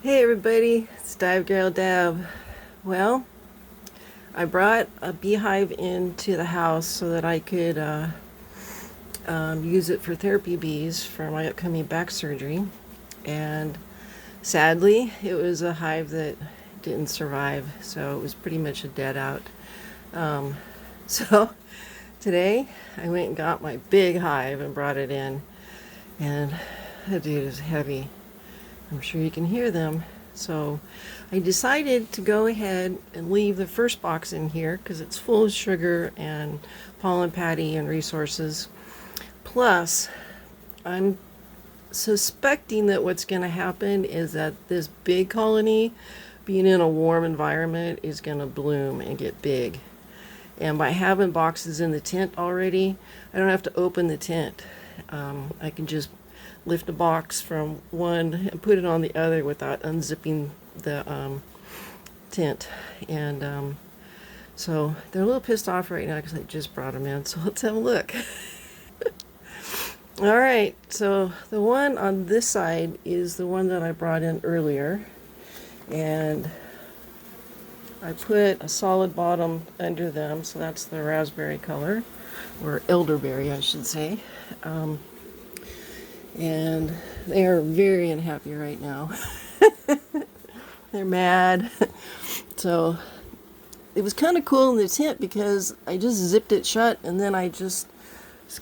Hey everybody, it's Dive Girl Dab. Well, I brought a beehive into the house so that I could use it for therapy bees for my upcoming back surgery. And sadly, it was a hive that didn't survive, so it was pretty much a dead out. Um, so today, I went and got my big hive and brought it in. And that dude is heavy. I'm sure you can hear them. So I decided to go ahead and leave the first box in here because it's full of sugar and pollen patty and resources. Plus, I'm suspecting that what's going to happen is that this big colony, being in a warm environment, is going to bloom and get big. And by having boxes in the tent already, I don't have to open the tent. I can just lift a box from one and put it on the other without unzipping the tent. And so they're a little pissed off right now because I just brought them in. So let's have a look. All right, so the one on this side is the one that I brought in earlier. And I put a solid bottom under them, so that's the raspberry color, or elderberry, I should say. And they are very unhappy right now. They're mad. So it was kind of cool in the tent because I just zipped it shut and then I just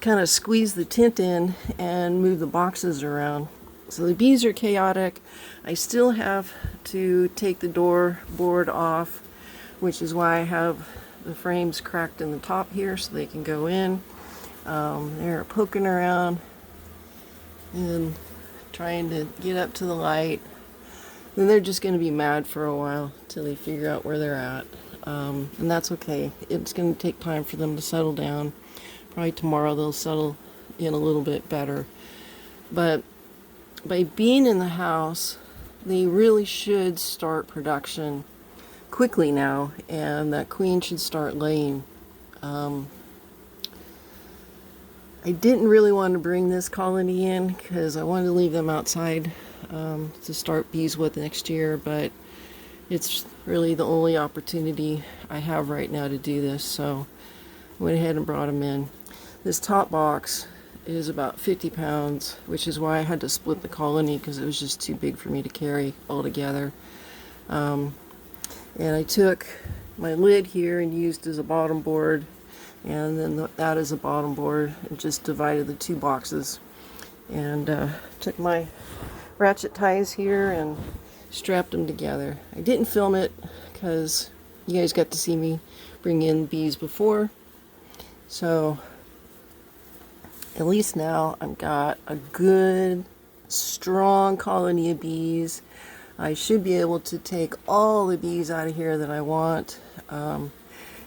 kind of squeezed the tent in and moved the boxes around. So the bees are chaotic. I still have to take the door board off, which is why I have the frames cracked in the top here so they can go in. They're poking around and trying to get up to the light. Then they're just going to be mad for a while till they figure out where they're at. And that's okay. It's going to take time for them to settle down. Probably tomorrow they'll settle in a little bit better. But by being in the house, they really should start production quickly now, and that queen should start laying. I didn't really want to bring this colony in because I wanted to leave them outside to start bees with next year, but it's really the only opportunity I have right now to do this, so I went ahead and brought them in. This top box is about 50 pounds, which is why I had to split the colony because it was just too big for me to carry all together. And I took my lid here and used as a bottom board, and then that is a bottom board, and just divided the two boxes. And took my ratchet ties here and strapped them together. I didn't film it because you guys got to see me bring in bees before. So at least now I've got a good, strong colony of bees. I should be able to take all the bees out of here that I want.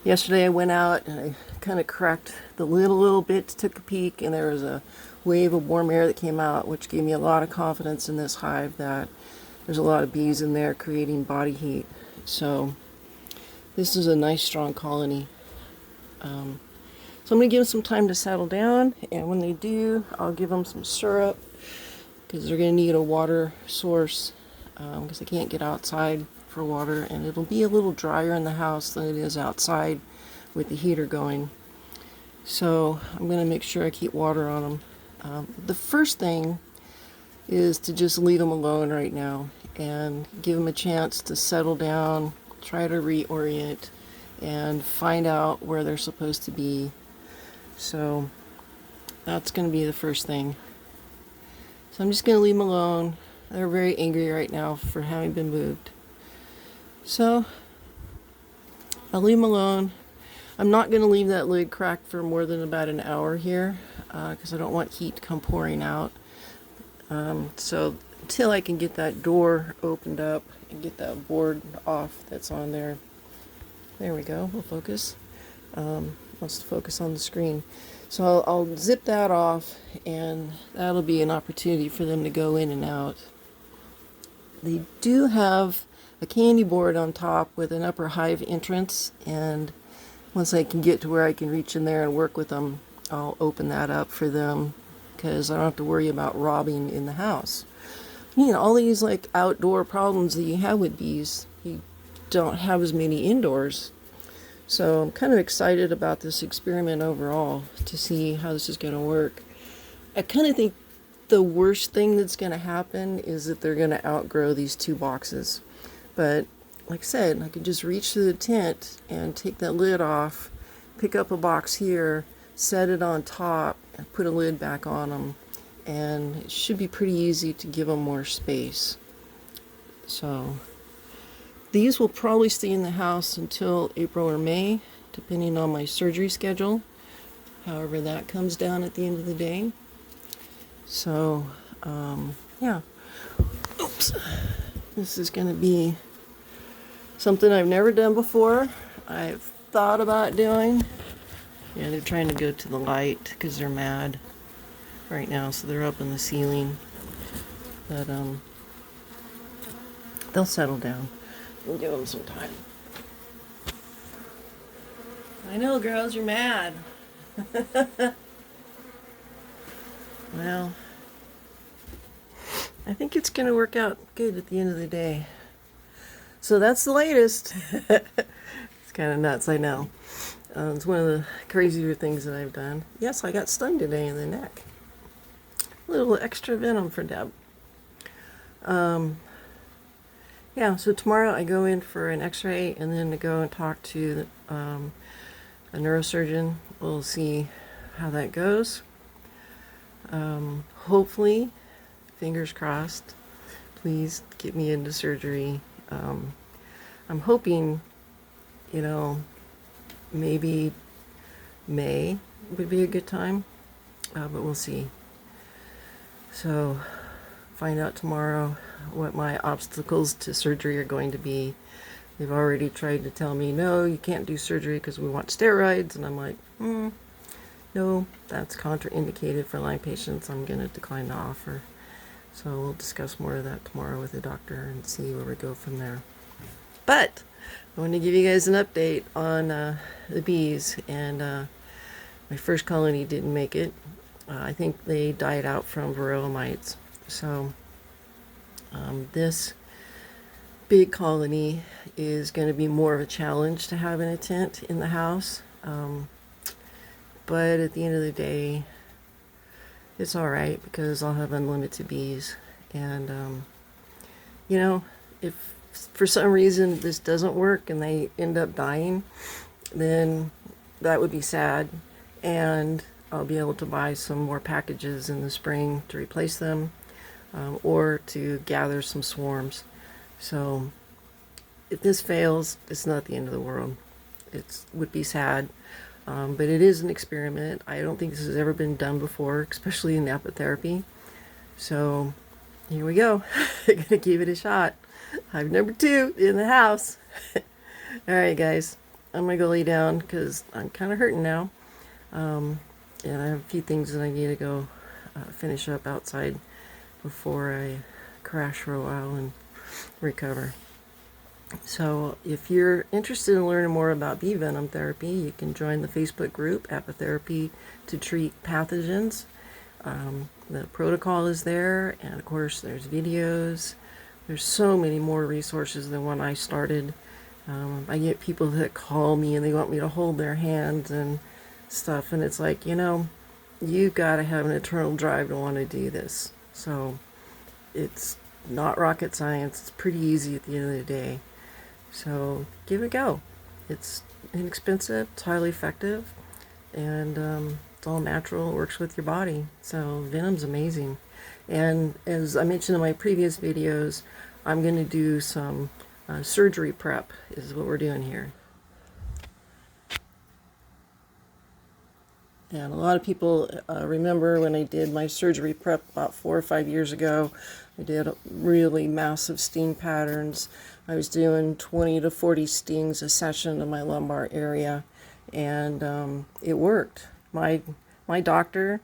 Yesterday I went out and I kind of cracked the lid a little bit, took a peek, and there was a wave of warm air that came out, which gave me a lot of confidence in this hive that there's a lot of bees in there creating body heat. So this is a nice strong colony. So I'm going to give them some time to settle down, and when they do, I'll give them some syrup because they're going to need a water source because they can't get outside for water, and it'll be a little drier in the house than it is outside with the heater going. So I'm going to make sure I keep water on them. The first thing is to just leave them alone right now and give them a chance to settle down, try to reorient, and find out where they're supposed to be. So that's going to be the first thing. So I'm just going to leave them alone. They're very angry right now for having been moved. So I'll leave them alone. I'm not going to leave that lid cracked for more than about an hour here because I don't want heat to come pouring out. So until I can get that door opened up and get that board off that's on there. There we go. We'll focus. Wants to focus on the screen. So I'll zip that off, and that'll be an opportunity for them to go in and out. They do have a candy board on top with an upper hive entrance, and once I can get to where I can reach in there and work with them, I'll open that up for them because I don't have to worry about robbing in the house. all these like outdoor problems that you have with bees, you don't have as many indoors. So I'm kind of excited about this experiment overall to see how this is going to work. I kind of think the worst thing that's going to happen is that they're going to outgrow these 2 boxes. But like I said, I could just reach through the tent and take that lid off, pick up a box here, set it on top, and put a lid back on them. And it should be pretty easy to give them more space. So these will probably stay in the house until April or May, depending on my surgery schedule. However, that comes down at the end of the day. So, yeah. Oops. This is going to be something I've never done before. I've thought about doing. Yeah, they're trying to go to the light because they're mad right now, so they're up in the ceiling. But, they'll settle down. We'll give them some time. I know, girls, you're mad. Well, I think it's going to work out good at the end of the day. So that's the latest. It's kind of nuts, I know. It's one of the crazier things that I've done. Yes, I got stung today in the neck. A little extra venom for Deb. Yeah, so tomorrow I go in for an x-ray and then to go and talk to a neurosurgeon. We'll see how that goes. Hopefully, fingers crossed, please get me into surgery. I'm hoping, maybe May would be a good time, but we'll see. So, find out tomorrow what my obstacles to surgery are going to be. They've already tried to tell me, no, you can't do surgery because we want steroids, and I'm like, no, that's contraindicated for Lyme patients. I'm going to decline the offer. So we'll discuss more of that tomorrow with the doctor and see where we go from there. But I want to give you guys an update on the bees, and my first colony didn't make it. I think they died out from Varroa mites. So this big colony is going to be more of a challenge to have in a tent in the house. But at the end of the day, it's all right because I'll have unlimited bees. And, if for some reason this doesn't work and they end up dying, then that would be sad. And I'll be able to buy some more packages in the spring to replace them, or to gather some swarms. So if this fails, it's not the end of the world. It would be sad. But it is an experiment. I don't think this has ever been done before, especially in apitherapy. So here we go. I'm going to give it a shot. Hive number 2 in the house. Alright guys, I'm going to go lay down because I'm kind of hurting now. And I have a few things that I need to go finish up outside before I crash for a while and recover. So if you're interested in learning more about bee venom therapy, you can join the Facebook group, Apitherapy to Treat Pathogens. The protocol is there, and of course there's videos. There's so many more resources than when I started. I get people that call me and they want me to hold their hands and stuff, and it's like, you've got to have an eternal drive to want to do this. So it's not rocket science. It's pretty easy at the end of the day. So give it a go. It's inexpensive, it's highly effective, and it's all natural. It works with your body. So venom's amazing. And as I mentioned in my previous videos, I'm going to do some surgery prep is what we're doing here. And a lot of people remember when I did my surgery prep about 4 or 5 years ago. I did really massive sting patterns. I was doing 20 to 40 stings a session in my lumbar area, and it worked. My doctor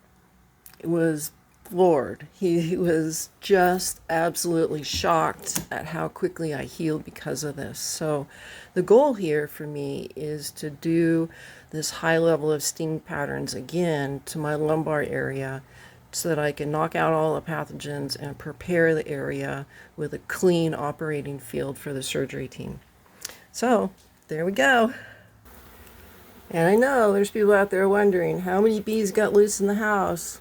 was floored. He was just absolutely shocked at how quickly I healed because of this. So the goal here for me is to do this high level of sting patterns again to my lumbar area so that I can knock out all the pathogens and prepare the area with a clean operating field for the surgery team. So there we go. And I know there's people out there wondering how many bees got loose in the house.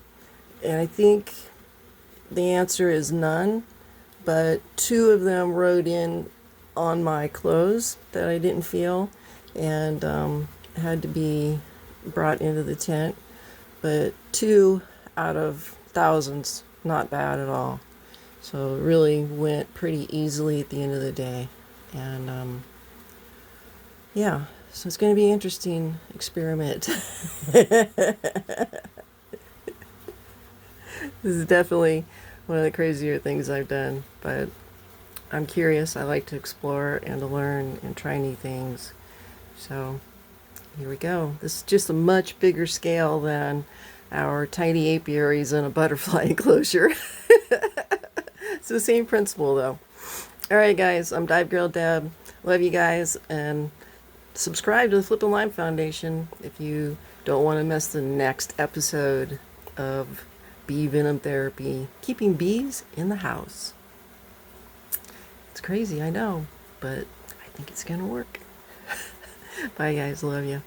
And I think the answer is none, but 2 of them rode in on my clothes that I didn't feel and had to be brought into the tent. But 2 out of thousands, not bad at all. So it really went pretty easily at the end of the day. And yeah, so it's going to be an interesting experiment. This is definitely one of the crazier things I've done, but I'm curious. I like to explore and to learn and try new things. So here we go. This is just a much bigger scale than our tiny apiaries in a butterfly enclosure. It's the same principle though. Alright guys, I'm Dive Girl Deb. Love you guys, and subscribe to the Flippin' Lyme Foundation if you don't want to miss the next episode of bee venom therapy, keeping bees in the house. It's crazy, I know, but I think it's gonna work. Bye guys, love you.